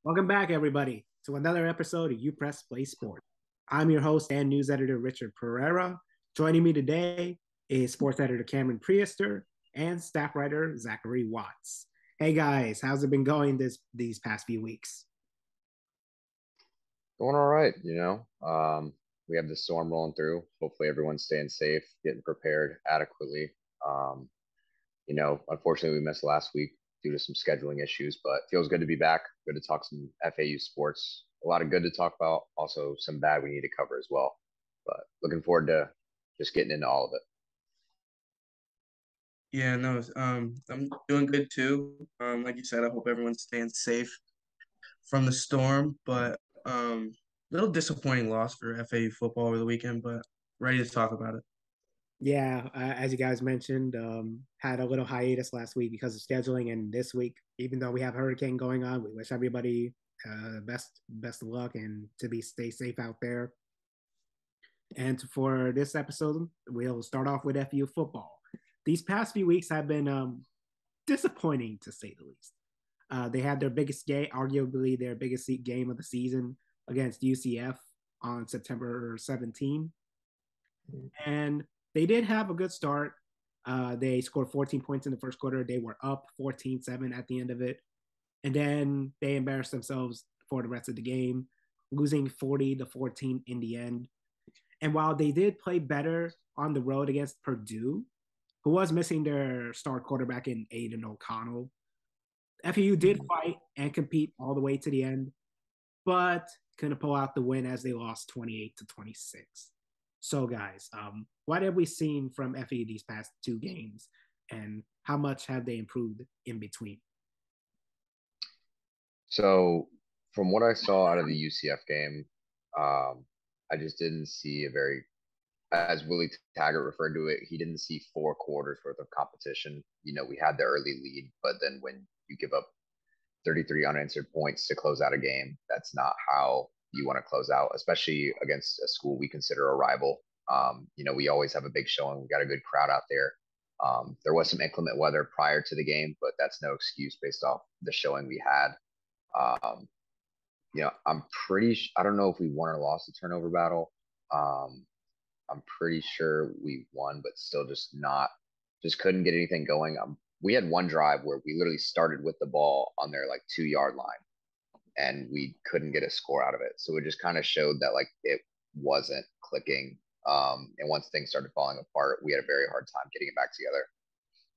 Welcome back, everybody, to another episode of UPressPlay Sports. I'm your host and news editor, Richard Pereira. Joining me today is sports editor Cameron Priester and staff writer Zachary Watts. Hey guys, how's it been going these past few weeks? Going all right, we have the storm rolling through. Hopefully everyone's staying safe, getting prepared adequately. Um, Unfortunately we missed last week due to some scheduling issues, but feels good to be back. Good to talk some FAU sports. A lot of good to talk about, also some bad we need to cover as well. But looking forward to just getting into all of it. Yeah, no, I'm doing good too. Like you said, I hope everyone's staying safe from the storm, but little disappointing loss for FAU football over the weekend, but ready to talk about it. Yeah, as you guys mentioned, had a little hiatus last week because of scheduling, and this week, even though we have a hurricane going on, we wish everybody best of luck and to be stay safe out there. And for this episode, we'll start off with FU football. These past few weeks have been disappointing to say the least. They had their biggest game, arguably their biggest game of the season against UCF on September 17. And they did have a good start. They scored 14 points in the first quarter. They were up 14-7 at the end of it. And then they embarrassed themselves for the rest of the game, losing 40-14 in the end. And while they did play better on the road against Purdue, who was missing their star quarterback in Aiden O'Connell, FAU did fight and compete all the way to the end, but couldn't pull out the win as they lost 28-26. So, guys, what have we seen from FAU these past two games, and how much have they improved in between? So from what I saw out of the UCF game, I just didn't see a very as Willie Taggart referred to it, he didn't see 4 quarters worth of competition. We had the early lead, but then when you give up 33 unanswered points to close out a game, that's not how you want to close out, especially against a school we consider a rival. We always have a big showing. We got a good crowd out there. There was some inclement weather prior to the game, but that's no excuse based off the showing we had. Um, I don't know if we won or lost the turnover battle. Um, I'm pretty sure we won, but still just couldn't get anything going. We had one drive where we literally started with the ball on their like 2 yard line and we couldn't get a score out of it. So it just kind of showed that like it wasn't clicking. And once things started falling apart, we had a very hard time getting it back together.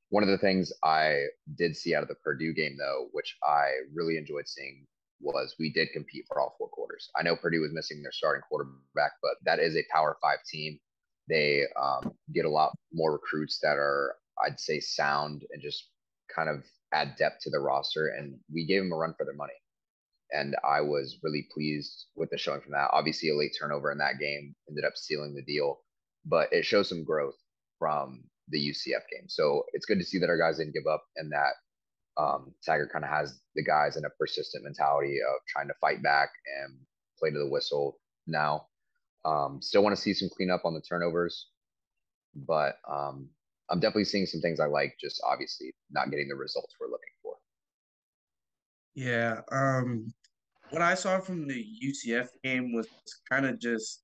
One of the things I did see out of the Purdue game, though, which I really enjoyed seeing, was we did compete for all 4 quarters. I know Purdue was missing their starting quarterback, but that is a Power Five team. They get a lot more recruits that are, I'd say, sound and just kind of add depth to the roster. And we gave them a run for their money. And I was really pleased with the showing from that. Obviously, a late turnover in that game ended up sealing the deal, but it shows some growth from the UCF game. So it's good to see that our guys didn't give up and that Tiger kind of has the guys in a persistent mentality of trying to fight back and play to the whistle now. Still want to see some cleanup on the turnovers, but I'm definitely seeing some things I like, just obviously not getting the results we're looking for. Yeah, what I saw from the UCF game was kind of just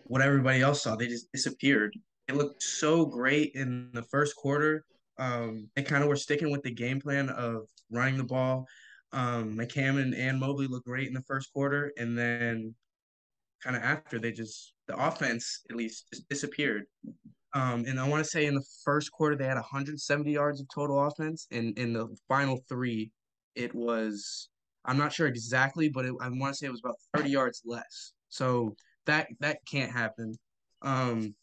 what everybody else saw. They just disappeared. It looked so great in the first quarter. They kind of were sticking with the game plan of running the ball. McCammon and Mobley looked great in the first quarter, and then kind of after the offense at least just disappeared. And I want to say in the first quarter they had 170 yards of total offense, and in the final three, it was I'm not sure exactly, but I want to say it was about 30 yards less. So that can't happen. Um,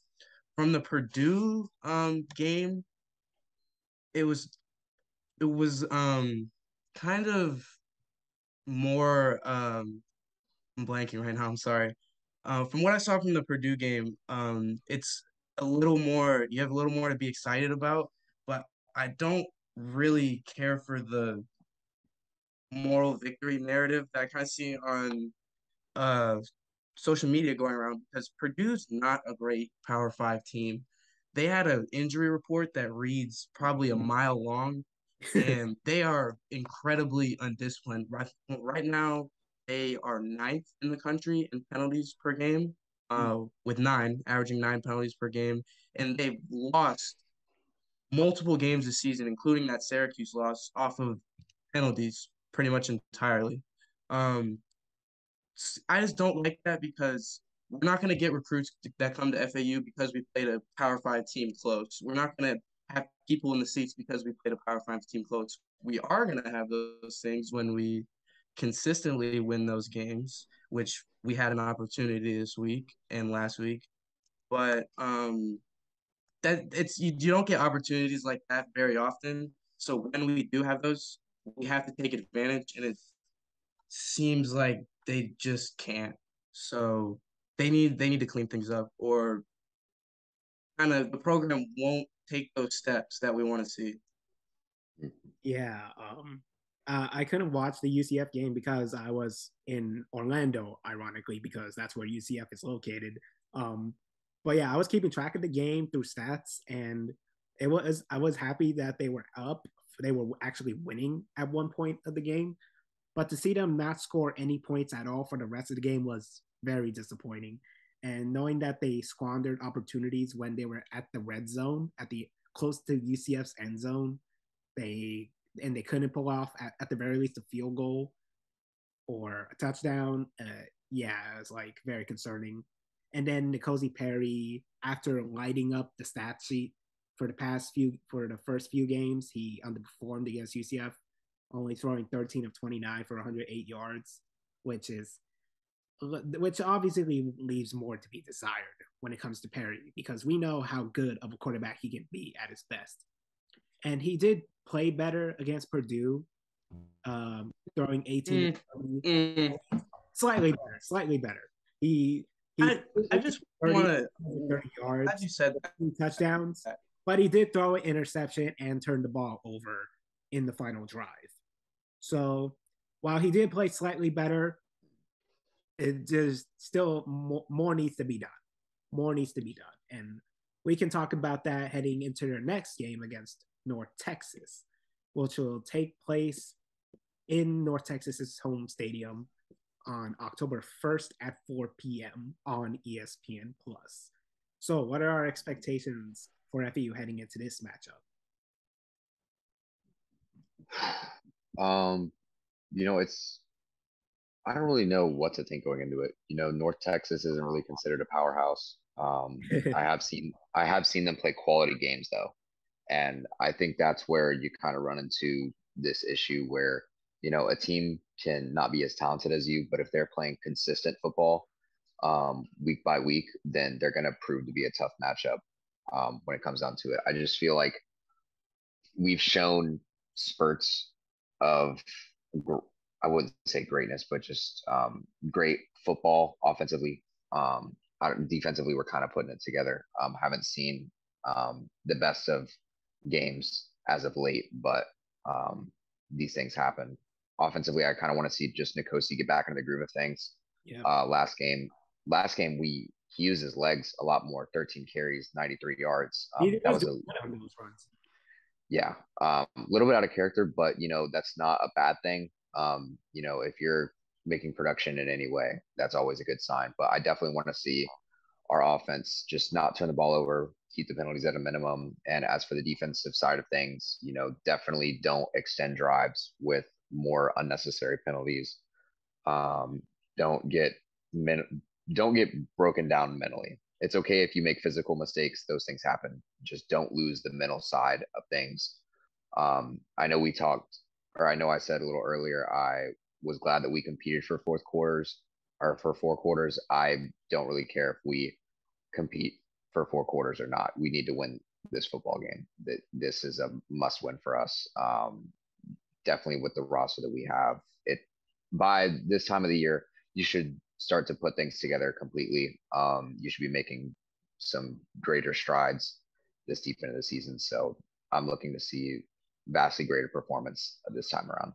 from the Purdue game, it was it was kind of more I'm blanking right now. I'm sorry. From what I saw from the Purdue game, it's a little more. You have a little more to be excited about, but I don't really care for the moral victory narrative that I kind of see on uh social media going around because Purdue's not a great Power Five team. They had an injury report that reads probably a mile long, and they are incredibly undisciplined. Right now, they are ninth in the country in penalties per game, with averaging 9 penalties per game, and they've lost multiple games this season, including that Syracuse loss, off of penalties pretty much entirely. Um, I just don't like that because we're not going to get recruits that come to FAU because we played a Power Five team close. We're not going to have people in the seats because we played a Power Five team close. We are going to have those things when we consistently win those games, which we had an opportunity this week and last week. But that it's you don't get opportunities like that very often. So when we do have those, we have to take advantage, and it seems like they just can't. So they need to clean things up, or kind of the program won't take those steps that we want to see. Yeah, I couldn't watch the UCF game because I was in Orlando, ironically, because that's where UCF is located. Um, but yeah, I was keeping track of the game through stats, and I was happy that they were up. They were actually winning at one point of the game, but to see them not score any points at all for the rest of the game was very disappointing. And knowing that they squandered opportunities when they were at the red zone, at the close to UCF's end zone, they they couldn't pull off at the very least a field goal or a touchdown. Yeah, it was like very concerning. And then N'Kosi Perry, after lighting up the stat sheet for the first few games, he underperformed against UCF, only throwing 13 of 29 for 108 yards, which obviously leaves more to be desired when it comes to Perry, because we know how good of a quarterback he can be at his best. And he did play better against Purdue, throwing 18, slightly better. He I just want to 30 yards, as you said that, touchdowns, but he did throw an interception and turn the ball over in the final drive. So while he did play slightly better, it just still more needs to be done. More needs to be done, and we can talk about that heading into their next game against North Texas, which will take place in North Texas's home stadium on October 1st at 4 p.m. on ESPN Plus. So, what are our expectations for FAU heading into this matchup? It's I don't really know what to think going into it. North Texas isn't really considered a powerhouse. I have seen them play quality games though, and I think that's where you kind of run into this issue where a team can not be as talented as you, but if they're playing consistent football week by week, then they're going to prove to be a tough matchup when it comes down to it. I just feel like we've shown spurts of I wouldn't say greatness, but just great football offensively. Defensively, we're kind of putting it together. Haven't seen the best of games as of late, but these things happen. Offensively, I kind of want to see just N'Kosi get back into the groove of things. Yeah. Last game he used his legs a lot more. 13 carries, 93 yards. That was those runs. Yeah, a little bit out of character, but that's not a bad thing. If you're making production in any way, that's always a good sign. But I definitely want to see our offense just not turn the ball over, keep the penalties at a minimum. And as for the defensive side of things, definitely don't extend drives with more unnecessary penalties. Um, don't get don't get broken down mentally. It's okay if you make physical mistakes; those things happen. Just don't lose the mental side of things. I know we talked, or I know I said a little earlier. I was glad that we competed for fourth quarters or for 4 quarters. I don't really care if we compete for 4 quarters or not. We need to win this football game. This is a must win for us. Definitely with the roster that we have. It by this time of the year, you should start to put things together completely. You should be making some greater strides this deep into the season. So I'm looking to see vastly greater performance this time around.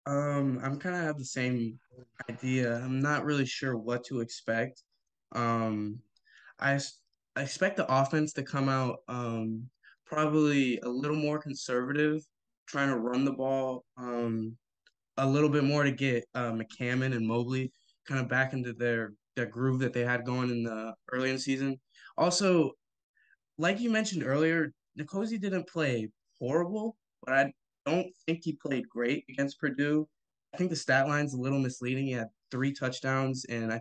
I'm kind of have the same idea. I'm not really sure what to expect. Um, I expect the offense to come out probably a little more conservative, trying to run the ball a little bit more to get McCammon and Mobley kind of back into their groove that they had going in the early in the season. Also, like you mentioned earlier, Nkosi didn't play horrible, but I don't think he played great against Purdue. I think the stat line's a little misleading. He had 3 touchdowns and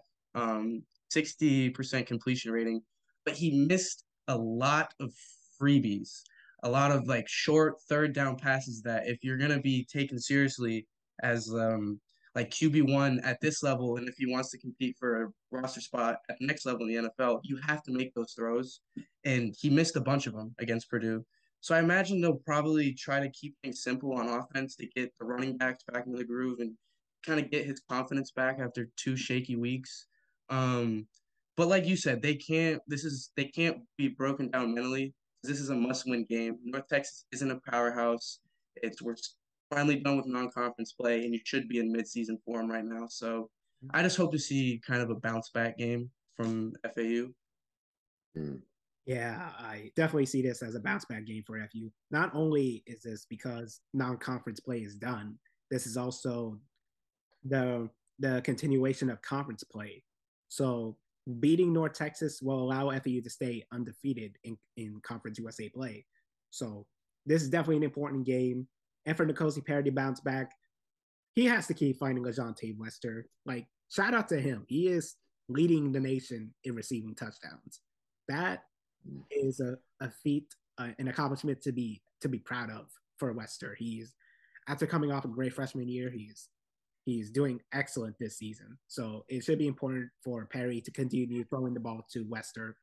60% completion rating, but he missed a lot of freebies, a lot of like short third down passes that if you're gonna be taken seriously as like QB1 at this level, and if he wants to compete for a roster spot at the next level in the NFL, you have to make those throws. And he missed a bunch of them against Purdue. So I imagine they'll probably try to keep things simple on offense to get the running backs back into the groove and kind of get his confidence back after 2 shaky weeks. But like you said, they can't be broken down mentally. This is a must-win game. North Texas isn't a powerhouse. We're finally done with non-conference play, and you should be in mid-season form right now. So I just hope to see kind of a bounce back game from FAU. Yeah, I definitely see this as a bounce back game for FU. Not only is this because non-conference play is done, this is also the continuation of conference play. So beating North Texas will allow FAU to stay undefeated in Conference USA play. So this is definitely an important game. And for Nkosi Perry to bounce back, he has to keep finding LaJohntay Wester. Like, shout out to him. He is leading the nation in receiving touchdowns. That is a feat, an accomplishment to be proud of for Wester. He's after coming off a great freshman year, he's doing excellent this season. So it should be important for Perry to continue throwing the ball to Wester.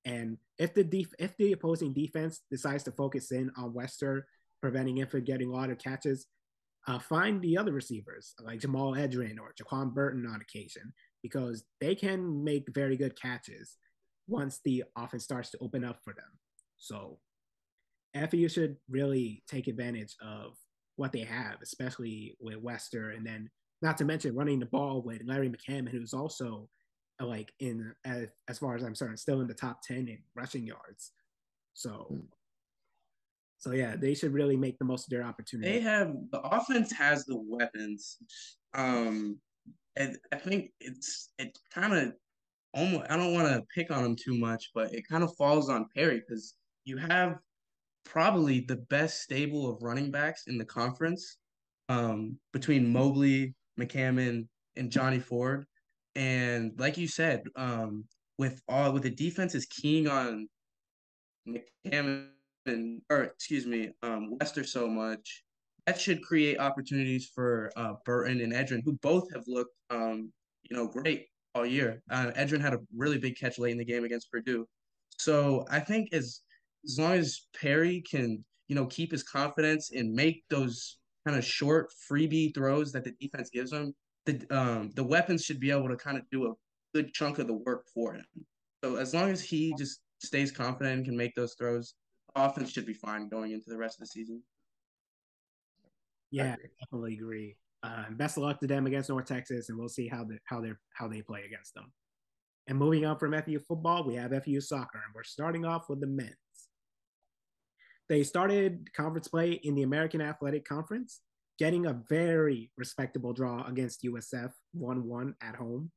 And if the opposing defense decides to focus in on Wester, preventing him from getting a lot of catches, find the other receivers like Jamal Edrin or Jaquan Burton on occasion, because they can make very good catches once the offense starts to open up for them. So FAU should really take advantage of what they have, especially with Wester, and then not to mention running the ball with Larry McCammon, who's also like in as far as I'm certain, still in the top 10 in rushing yards. So yeah, they should really make the most of their opportunity. The offense has the weapons. And I think it kind of almost, I don't want to pick on him too much, but it kind of falls on Perry because you have probably the best stable of running backs in the conference, between Mobley, McCammon, and Johnny Ford. And like you said, with the defense is keying on McCammon or excuse me, Wester so much, that should create opportunities for Burton and Edrin, who both have looked great all year. Edrin had a really big catch late in the game against Purdue. So I think as long as Perry can, keep his confidence and make those kind of short freebie throws that the defense gives him, the weapons should be able to kind of do a good chunk of the work for him. So as long as he just stays confident and can make those throws, offense should be fine going into the rest of the season. Yeah, I definitely agree. Best of luck to them against North Texas, and we'll see how they play against them. And moving on from FAU football, we have FAU soccer, and we're starting off with the men's. They started conference play in the American Athletic Conference, getting a very respectable draw against USF 1-1 at home.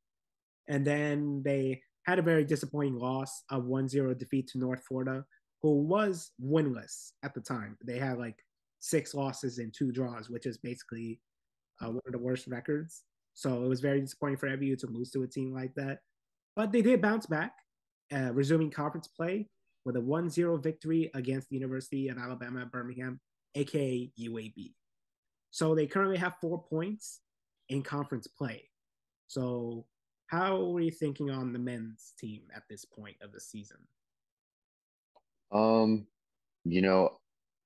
And then they had a very disappointing loss, a 1-0 defeat to North Florida, who was winless at the time. They had like 6 losses and 2 draws, which is basically one of the worst records. So it was very disappointing for FAU to lose to a team like that. But they did bounce back, resuming conference play with a 1-0 victory against the University of Alabama at Birmingham, aka UAB. So they currently have 4 points in conference play. So how are you thinking on the men's team at this point of the season? You know,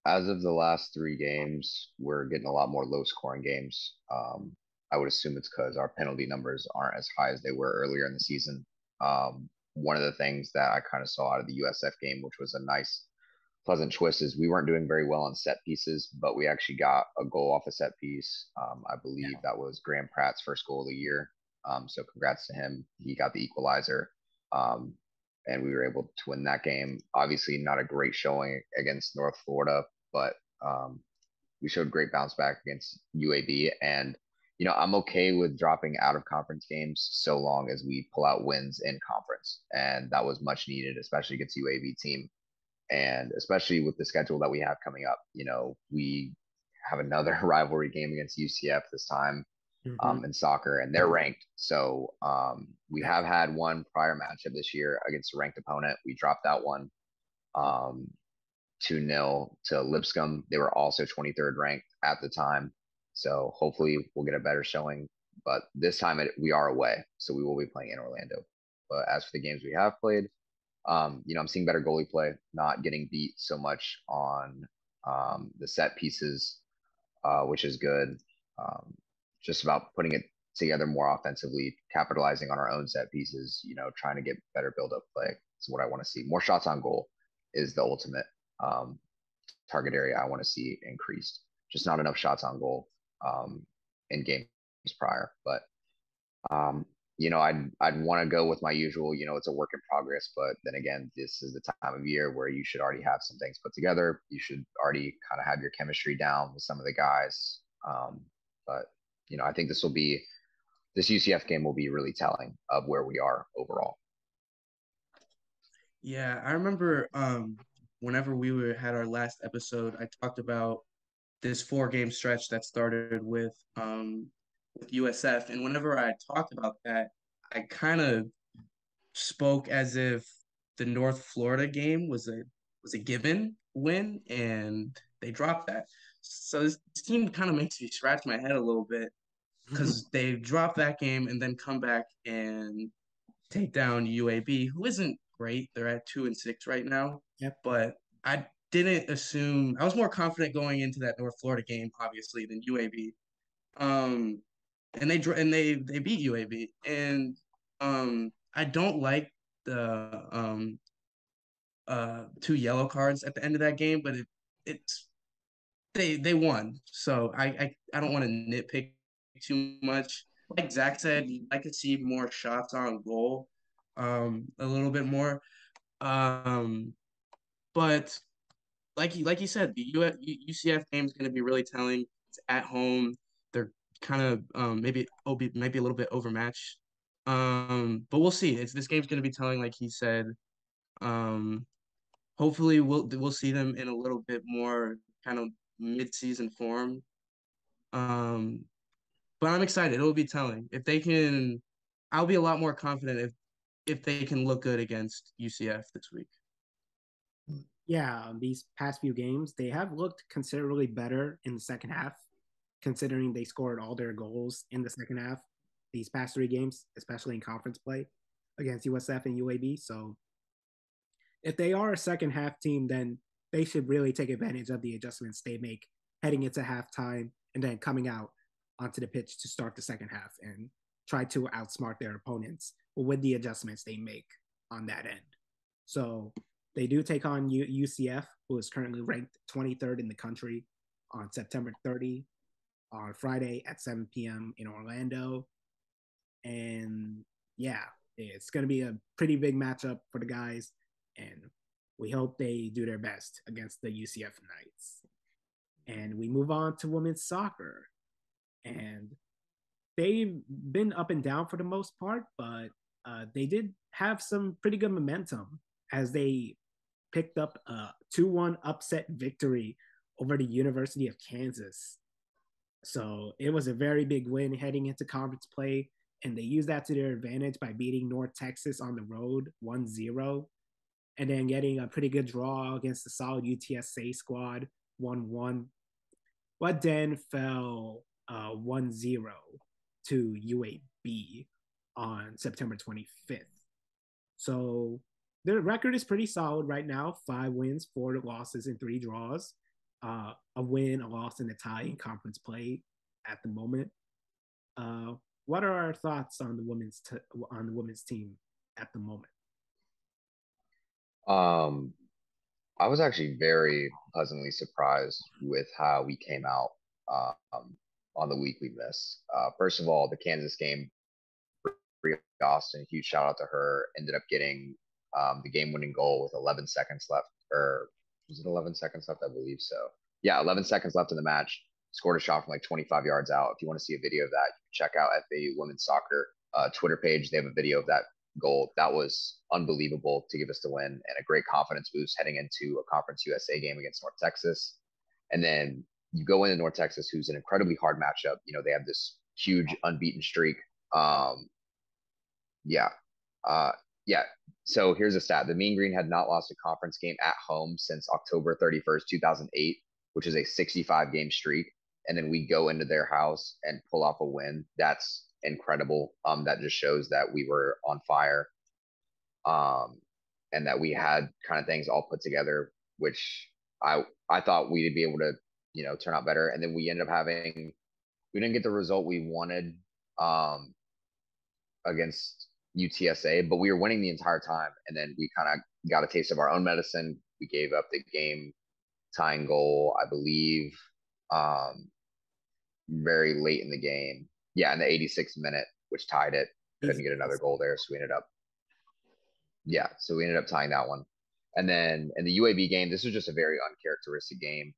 as of the last 3 games, we're getting a lot more low scoring games. I would assume it's because our penalty numbers aren't as high as they were earlier in the season. One of the things that I kind of saw out of the USF game, which was a nice, pleasant twist, is we weren't doing very well on set pieces, but we actually got a goal off a set piece. I believe that was Graham Pratt's first goal of the year. So congrats to him. He got the equalizer. and we were able to win that game. Obviously, not a great showing against North Florida, but we showed great bounce back against UAB. And, I'm okay with dropping out of conference games so long as we pull out wins in conference. And that was much needed, especially against UAB team. And especially with the schedule that we have coming up, we have another rivalry game against UCF this time in soccer, and they're ranked. So we have had one prior matchup this year against a ranked opponent. We dropped that one 2-0 to Lipscomb. They were also 23rd ranked at the time. So hopefully we'll get a better showing. But this time we are away, so we will be playing in Orlando. But as for the games we have played, I'm seeing better goalie play, not getting beat so much on the set pieces, which is good. Just about putting it together more offensively, capitalizing on our own set pieces, trying to get better build-up play is what I want to see. More shots on goal is the ultimate target area I want to see increased. Just not enough shots on goal in games prior. But I'd want to go with my usual, it's a work in progress, but then again, this is the time of year where you should already have some things put together. You should already kind of have your chemistry down with some of the guys. But I think this UCF game will be really telling of where we are overall. Yeah, I remember whenever had our last episode, I talked about this 4-game stretch that started with USF, and whenever I talked about that, I kind of spoke as if the North Florida game was a given win, and they dropped that. So this team kind of makes me scratch my head a little bit because they dropped that game and then come back and take down UAB, who isn't great. They're at 2-6 right now. Yep. But I didn't assume. I was more confident going into that North Florida game, obviously, than UAB. And they beat UAB, and I don't like the 2 yellow cards at the end of that game, but it's they won, so I don't want to nitpick too much. Like Zach said, I could see more shots on goal, a little bit more, but like you said, the UCF game is going to be really telling. It's at home. They're kind of maybe might be a little bit overmatched, but we'll see. This game's going to be telling, like he said. Hopefully we'll see them in a little bit more kind of mid-season form. But I'm excited. It'll be telling. If they can, I'll be a lot more confident if they can look good against UCF this week. Yeah, these past few games, they have looked considerably better in the second half, considering they scored all their goals in the second half. These past 3 games, especially in conference play against USF and UAB. So if they are a second half team, then they should really take advantage of the adjustments they make heading into halftime and then coming out onto the pitch to start the second half and try to outsmart their opponents with the adjustments they make on that end. So they do take on UCF, who is currently ranked 23rd in the country, on September 30 on Friday at 7 p.m. in Orlando. And yeah, it's going to be a pretty big matchup for the guys. And we hope they do their best against the UCF Knights. And we move on to women's soccer. And they've been up and down for the most part, but they did have some pretty good momentum as they picked up a 2-1 upset victory over the University of Kansas. So it was a very big win heading into conference play, and they used that to their advantage by beating North Texas on the road 1-0, and then getting a pretty good draw against the solid UTSA squad 1-1, but then fell 1-0 to UAB on September 25th. So their record is pretty solid right now: 5 wins, 4 losses, and 3 draws. A win, a loss, and a tie in conference play at the moment. What are our thoughts on the women's team at the moment? I was actually very pleasantly surprised with how we came out on the week we missed. First of all, the Kansas game, Austin, huge shout out to her, ended up getting the game-winning goal with 11 seconds left, or was it 11 seconds left? I believe so. Yeah, 11 seconds left in the match. Scored a shot from like 25 yards out. If you want to see a video of that, you can check out FAU Women's Soccer Twitter page. They have a video of that goal. That was unbelievable to give us the win and a great confidence boost heading into a Conference USA game against North Texas. And then you go into North Texas, who's an incredibly hard matchup. You know, they have this huge unbeaten streak. Yeah. Yeah. So here's a stat. The Mean Green had not lost a conference game at home since October 31st, 2008, which is a 65 game streak. And then we go into their house and pull off a win. That's incredible. That just shows that we were on fire. And that we had kind of things all put together, which I thought we'd be able to, you know, turn out better. And then we ended up we didn't get the result we wanted against UTSA, but we were winning the entire time. And then we kind of got a taste of our own medicine. We gave up the game tying goal, I believe, very late in the game. Yeah, in the 86th minute, which tied it. Couldn't get another goal there, so we ended up tying that one. And then in the UAB game, this was just a very uncharacteristic game.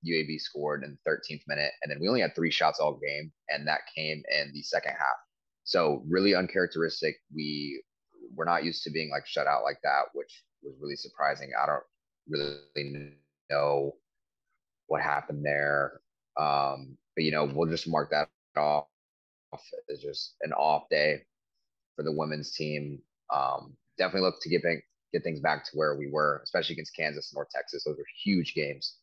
UAB scored in the 13th minute, and then we only had 3 shots all game, and that came in the second half. So really uncharacteristic. We're not used to being like shut out like that, which was really surprising. I don't really know what happened there. But you know, we'll just mark that off as just an off day for the women's team. Definitely look to get things back to where we were, especially against Kansas and North Texas. Those are huge games.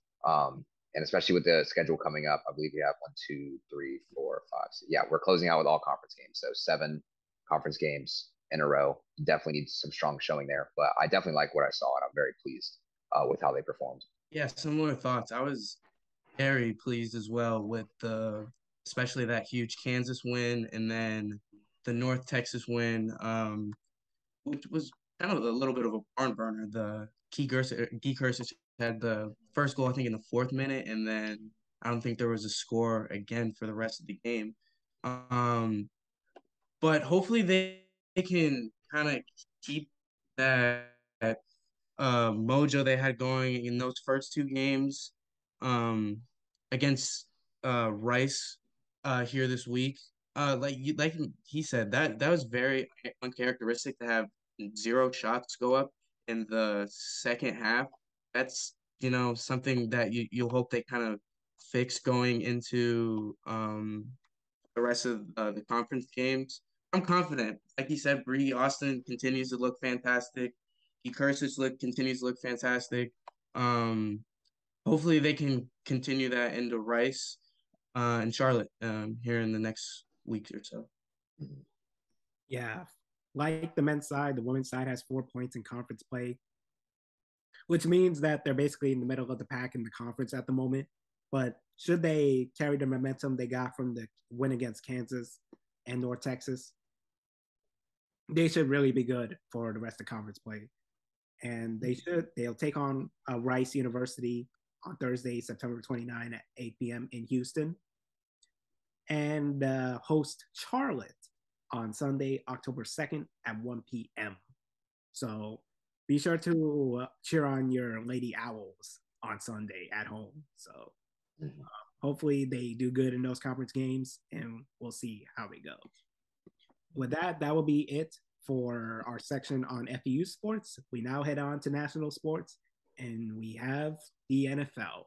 And especially with the schedule coming up, I believe we have 1, 2, 3, 4, 5. So yeah, we're closing out with all conference games. So 7 conference games in a row. Definitely need some strong showing there. But I definitely like what I saw, and I'm very pleased with how they performed. Yeah, similar thoughts. I was very pleased as well with especially that huge Kansas win and then the North Texas win, which was kind of a little bit of a barn burner. The Key Gersich had the first goal, I think, in the 4th minute, and then I don't think there was a score again for the rest of the game. But hopefully they can kind of keep that mojo they had going in those first 2 games against Rice here this week. Like he said, that was very uncharacteristic to have 0 shots go up in the second half. That's, you know, something that you'll hope they kind of fix going into the rest of the conference games. I'm confident. Like you said, Bree Austin continues to look fantastic. Continues to look fantastic. Hopefully they can continue that into Rice and Charlotte here in the next week or so. Yeah, like the men's side, the women's side has 4 points in conference play, which means that they're basically in the middle of the pack in the conference at the moment. But should they carry the momentum they got from the win against Kansas and North Texas, they should really be good for the rest of conference play. And they'll take on Rice University on Thursday, September 29 at 8 p.m. in Houston, and host Charlotte on Sunday, October 2nd at 1 p.m. So be sure to cheer on your Lady Owls on Sunday at home. So hopefully they do good in those conference games, and we'll see how they go. With that will be it for our section on FAU sports. We now head on to national sports, and we have the NFL.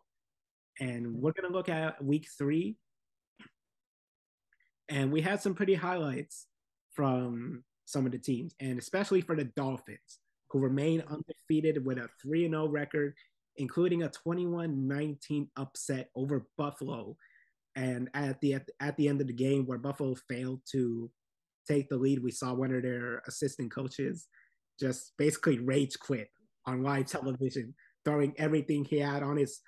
And we're going to look at week 3. And we had some pretty highlights from some of the teams, and especially for the Dolphins, who remain undefeated with a 3-0 record, including a 21-19 upset over Buffalo. And at the end of the game, where Buffalo failed to take the lead, we saw one of their assistant coaches just basically rage quit on live television, throwing everything he had on his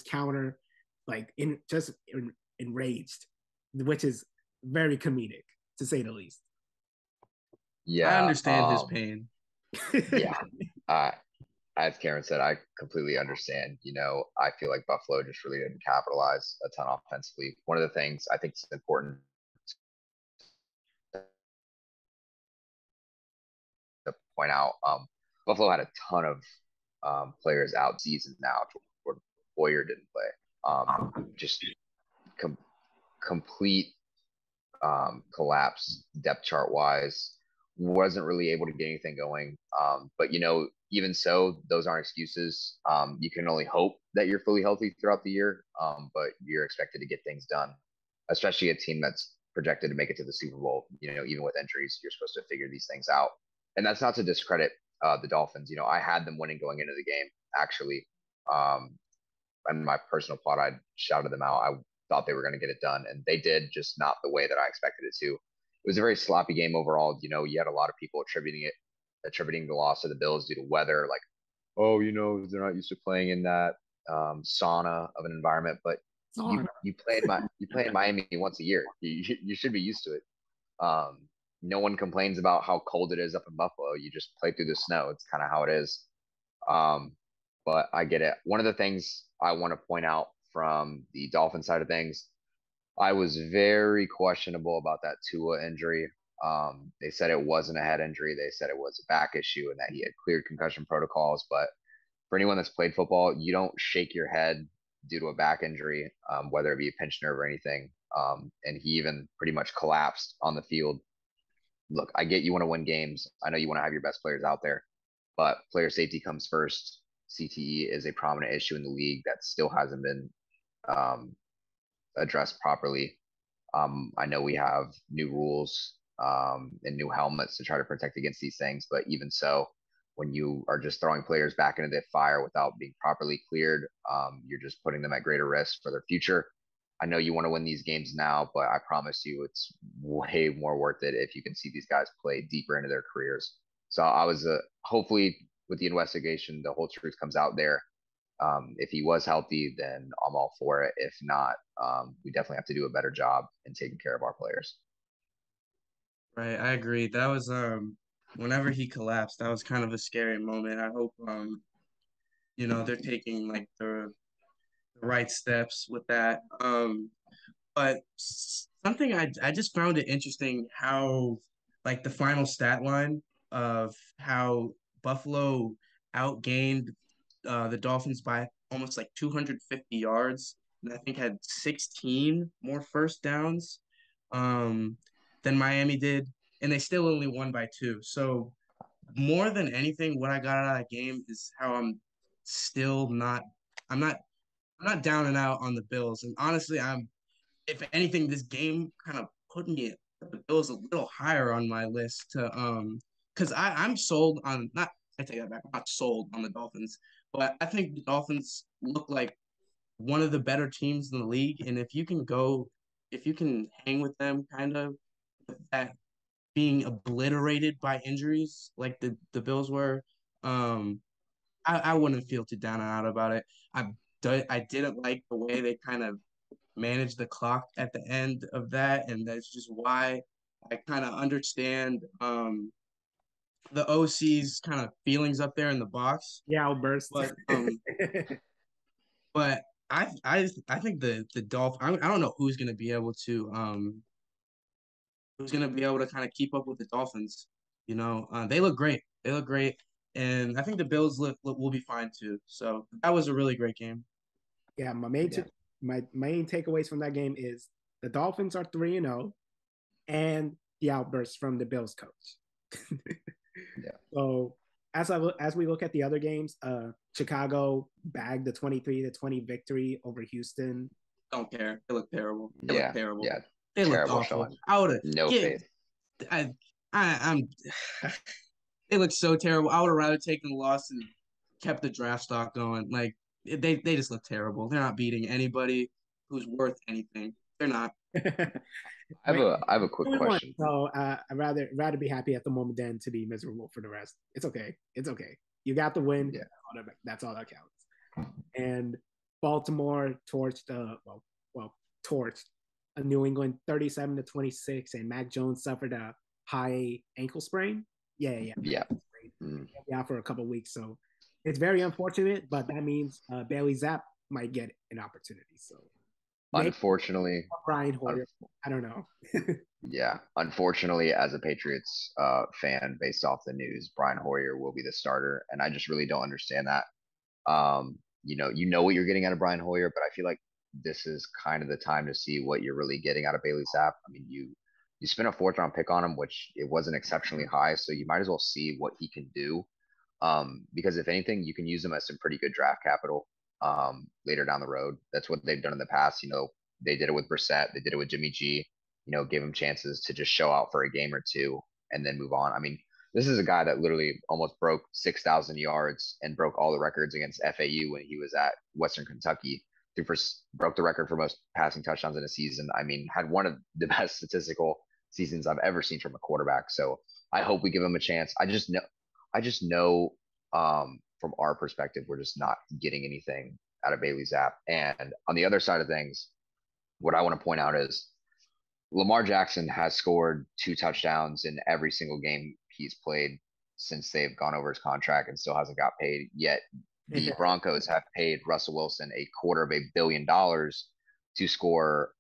counter, like enraged, which is very comedic to say the least. Yeah, I understand his pain. Yeah, as Karen said, I completely understand. You know, I feel like Buffalo just really didn't capitalize a ton offensively. One of the things I think is important to point out, Buffalo had a ton of players out season now. Where Boyer didn't play. Just com- complete collapse depth chart wise. Wasn't really able to get anything going. But even so, those aren't excuses. You can only hope that you're fully healthy throughout the year, but you're expected to get things done, especially a team that's projected to make it to the Super Bowl. Even with injuries, you're supposed to figure these things out. And that's not to discredit the Dolphins. I had them winning going into the game, actually. Um, in my personal plot, I shouted them out. I thought they were going to get it done, and they did, just not the way that I expected it to. It was a very sloppy game overall. You had a lot of people attributing the loss to the Bills due to weather, like, oh, they're not used to playing in that sauna of an environment. But you play in Miami once a year. You should be used to it. No one complains about how cold it is up in Buffalo. You just play through the snow. It's kind of how it is. Um, but I get it. One of the things I want to point out from the Dolphin side of things, I was very questionable about that Tua injury. They said it wasn't a head injury. They said it was a back issue and that he had cleared concussion protocols. But for anyone that's played football, you don't shake your head due to a back injury, whether it be a pinched nerve or anything. And he even pretty much collapsed on the field. Look, I get you want to win games. I know you want to have your best players out there, but player safety comes first. CTE is a prominent issue in the league that still hasn't been um, addressed properly. I know we have new rules and new helmets to try to protect against these things, but even so, when you are just throwing players back into the fire without being properly cleared, you're just putting them at greater risk for their future. I know you want to win these games now, but I promise you it's way more worth it if you can see these guys play deeper into their careers. So I was hopefully with the investigation, the whole truth comes out there. If he was healthy, then I'm all for it. If not, we definitely have to do a better job in taking care of our players. Right, I agree. That was whenever he collapsed, that was kind of a scary moment. I hope they're taking like the right steps with that. But something I just found it interesting how like the final stat line of how Buffalo outgained the Dolphins by almost like 250 yards, and I think had 16 more first downs um, than Miami did, and they still only won by two. So more than anything, what I got out of that game is how still not, I'm not, I'm not down and out on the Bills, and honestly, if anything, this game kind of put me at the Bills a little higher on my list to because I'm sold on not I take that back, I'm not sold on the Dolphins, but I think the Dolphins look like one of the better teams in the league. And if you can hang with them kind of with that being obliterated by injuries like the Bills were, um, I wouldn't feel too down and out about it. I didn't like the way they kind of manage the clock at the end of that, and that's just why I kind of understand the OC's kind of feelings up there in the box. Yeah, outburst. But but I think the Dolphins. I don't know who's gonna be able to kind of keep up with the Dolphins. They look great. They look great, and I think the Bills will be fine too. So that was a really great game. Yeah, my main takeaways from that game is the Dolphins are 3-0, and the outbursts from the Bills coach. Yeah. So as we look at the other games, Chicago bagged the 23-20 victory over Houston. Don't care. They look terrible. They Yeah. look terrible. Yeah. They look Terrible awful. showing. I would have No faith. I'm they look so terrible. I would have rather taken the loss and kept the draft stock going. Like they just look terrible. They're not beating anybody who's worth anything. They're not. I have a quick question. So I'd rather be happy at the moment than to be miserable for the rest. It's okay. It's okay. You got the win. Yeah. That's all that counts. And Baltimore torched torched New England 37-26, and Mac Jones suffered a high ankle sprain. Yeah. Yeah, for a couple of weeks. So it's very unfortunate, but that means Bailey Zapp might get an opportunity. So Maybe Unfortunately, Brian un- Hoyer. I don't know. yeah, unfortunately, as a Patriots fan, based off the news, Brian Hoyer will be the starter, and I just really don't understand that. You know what you're getting out of Brian Hoyer, but I feel like this is kind of the time to see what you're really getting out of Bailey Zapp. I mean, you spent a fourth round pick on him, which it wasn't exceptionally high, so you might as well see what he can do. Because if anything, you can use him as some pretty good draft capital later down the road. That's what they've done in the past. They did it with Brissett, they did it with Jimmy G. Give him chances to just show out for a game or two and then move on. I mean, this is a guy that literally almost broke 6,000 yards and broke all the records against FAU when he was at Western Kentucky. Broke the record for most passing touchdowns in a season. I mean, had one of the best statistical seasons I've ever seen from a quarterback. So I hope we give him a chance. I just know from our perspective, we're just not getting anything out of Bailey Zapp. And on the other side of things, what I want to point out is Lamar Jackson has scored 2 touchdowns in every single game he's played since they've gone over his contract and still hasn't got paid. Yet the Broncos have paid Russell Wilson $250 million to score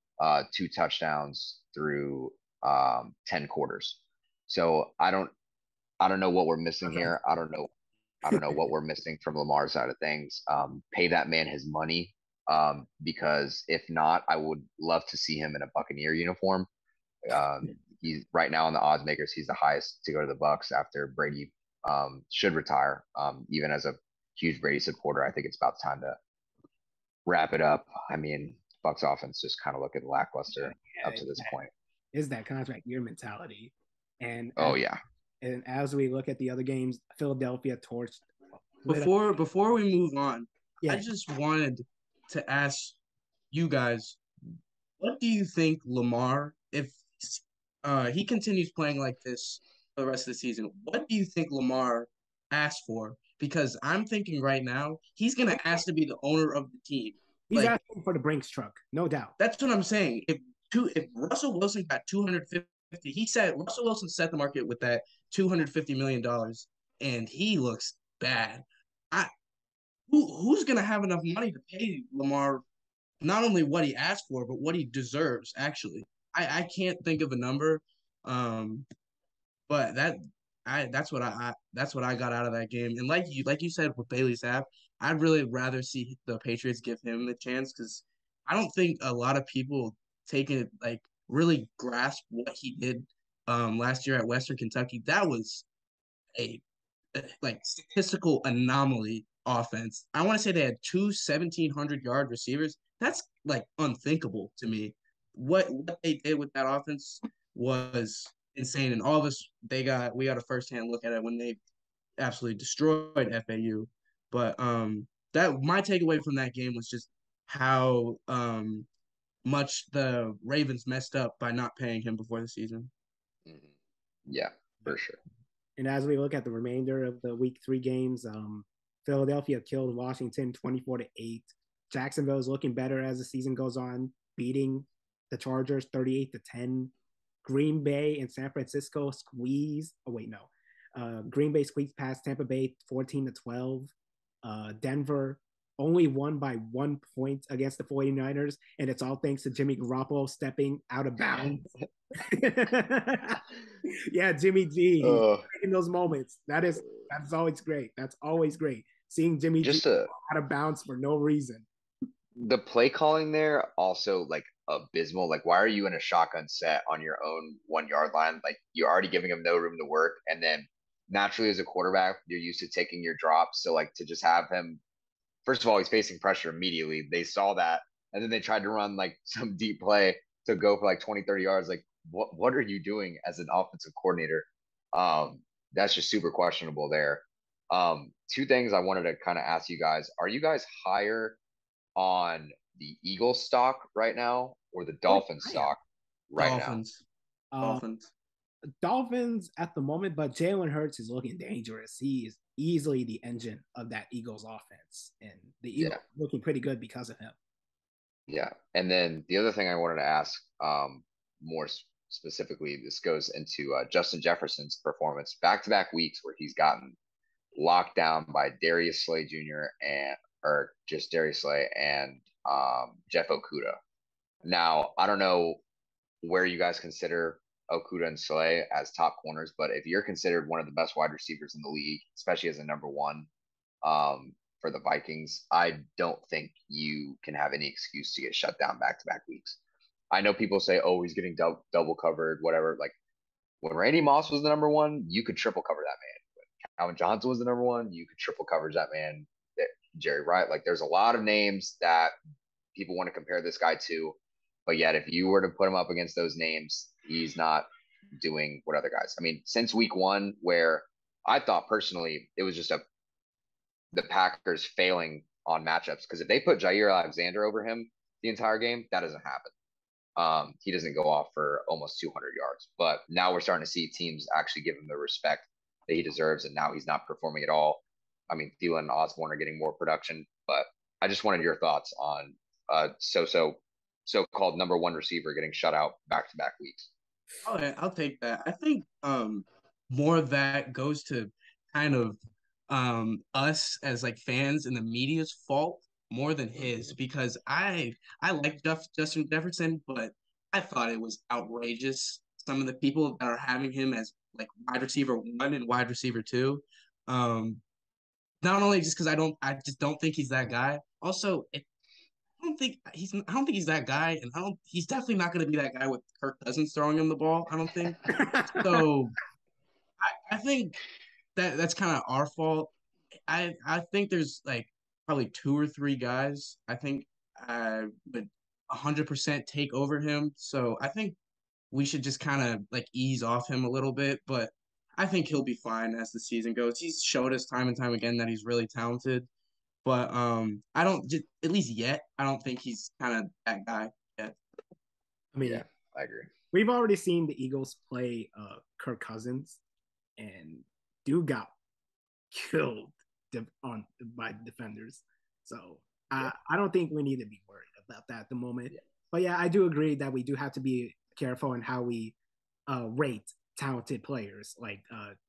2 touchdowns through 10 quarters. So I don't know what we're missing here. I don't know what we're missing from Lamar's side of things. Pay that man his money. Because if not, I would love to see him in a Buccaneer uniform. He's right now in the odds makers. He's the highest to go to the Bucks after Brady should retire. Even as a huge Brady supporter, I think it's about time to wrap it up. I mean, Bucks offense just kind of looking lackluster up to this point. Is that contract year mentality? And Oh yeah. And as we look at the other games, Philadelphia torched. Before we move on, yeah. I just wanted to ask you guys, what do you think Lamar, if he continues playing like this for the rest of the season, what do you think Lamar asked for? Because I'm thinking right now, he's going to ask to be the owner of the team. He's asking for the Brinks truck, no doubt. That's what I'm saying. If Russell Wilson got 250, Russell Wilson set the market with that $250 million, and he looks bad. Who's going to have enough money to pay Lamar not only what he asked for, but what he deserves, actually? I can't think of a number, but that's what I got out of that game. And like you said with Bailey Zapp, I'd really rather see the Patriots give him the chance because I don't think a lot of people taking it really grasp what he did last year at Western Kentucky. That was a statistical anomaly offense. I want to say they had 1,700-yard receivers. That's unthinkable to me. What they did with that offense was insane, and all of us we got a firsthand look at it when they absolutely destroyed FAU. But that my takeaway from that game was just how much the Ravens messed up by not paying him before the season. Mm-hmm. Yeah, for sure. And as we look at the remainder of the week 3 games, Philadelphia killed Washington 24-8. Jacksonville is looking better as the season goes on, beating the Chargers 38-10. Green Bay and San Francisco squeezed. Oh wait, no. Green Bay squeezed past Tampa Bay 14-12. Denver only won by 1 point against the 49ers, and it's all thanks to Jimmy Garoppolo stepping out of bounds. Yeah, Jimmy G in those moments. That's always great. That's always great. Seeing Jimmy G out of bounds for no reason. The play calling there also abysmal. Why are you in a shotgun set on your own 1 yard line? You're already giving him no room to work, and then naturally as a quarterback, you're used to taking your drops. So to just have him, first of all, he's facing pressure immediately. They saw that, and then they tried to run some deep play to go for 20, 30 yards. What are you doing as an offensive coordinator? That's just super questionable there. 2 things I wanted to kind of ask you guys. Are you guys higher on the Eagles stock right now or the Dolphins stock right now? Dolphins at the moment, but Jalen Hurts is looking dangerous. He is easily the engine of that Eagles offense, and the Eagles are looking pretty good because of him. Yeah, and then the other thing I wanted to ask, more specifically, this goes into Justin Jefferson's performance back-to-back weeks where he's gotten locked down by Darius Slay Jr. and Darius Slay and Jeff Okudah. Now, I don't know where you guys consider Okuda and Slay as top corners, but if you're considered one of the best wide receivers in the league, especially as a number one for the Vikings, I don't think you can have any excuse to get shut down back-to-back weeks. I know people say, "Oh, he's getting double covered, whatever." Like when Randy Moss was the number one, you could triple cover that man. When Calvin Johnson was the number one, you could triple coverage that man. Jerry Wright, like there's a lot of names that people want to compare this guy to, but yet if you were to put him up against those names, he's not doing what other guys. I mean, since week one, where I thought personally it was just the Packers failing on matchups because if they put Jair Alexander over him the entire game, that doesn't happen. He doesn't go off for almost 200 yards. But now we're starting to see teams actually give him the respect that he deserves, and now he's not performing at all. I mean, Thielen and Osborne are getting more production, but I just wanted your thoughts on so-called number one receiver getting shut out back-to-back weeks. Oh, yeah, I'll take that. I think more of that goes to kind of us as like fans and the media's fault more than his because I like Justin Jefferson, but I thought it was outrageous. Some of the people that are having him as like wide receiver one and wide receiver two. Not only just because I just don't think he's that guy. Also, I don't think he's that guy, and he's definitely not going to be that guy with Kirk Cousins throwing him the ball. I don't think so. I think that's kind of our fault. I think there's like probably two or three guys I think would 100% take over him. So I think we should just kind of like ease off him a little bit, but I think he'll be fine as the season goes. He's showed us time and time again that he's really talented, but I don't just at least yet I don't think he's kind of that guy yet. I mean, yeah, I agree. We've already seen the Eagles play Kirk Cousins, and dude got killed by defenders. So I don't think we need to be worried about that at the moment. Yeah. But yeah, I do agree that we do have to be careful in how we rate talented players like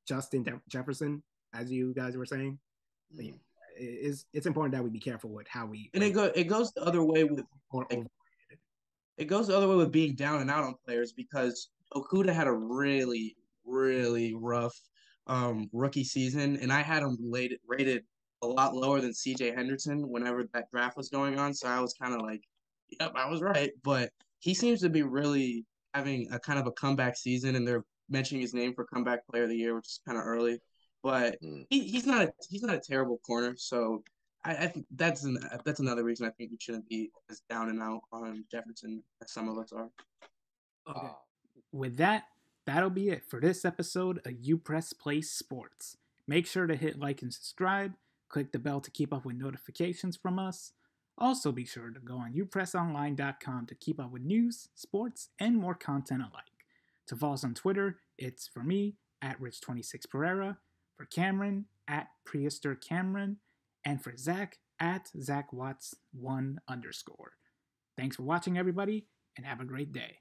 Justin Jefferson, as you guys were saying. Mm. It's important that we be careful with how we. And it goes the other way with it goes the other way with being down and out on players because Okuda had a really, really rough rookie season, and I had him rated a lot lower than CJ Henderson whenever that draft was going on. So I was kind of like, yep, I was right. But he seems to be really having a kind of a comeback season, and they're mentioning his name for comeback player of the year, which is kind of early. But he's not a terrible corner. So I think that's another reason I think we shouldn't be as down and out on Jefferson as some of us are. Okay. With that, that'll be it for this episode of UPressPlay Sports. Make sure to hit like and subscribe. Click the bell to keep up with notifications from us. Also be sure to go on upressonline.com to keep up with news, sports, and more content alike. To follow us on Twitter, it's for me, at Rich26Pereira, for Cameron, at PrehistorCameron, and for Zach, at ZachWatts1_. Thanks for watching, everybody, and have a great day.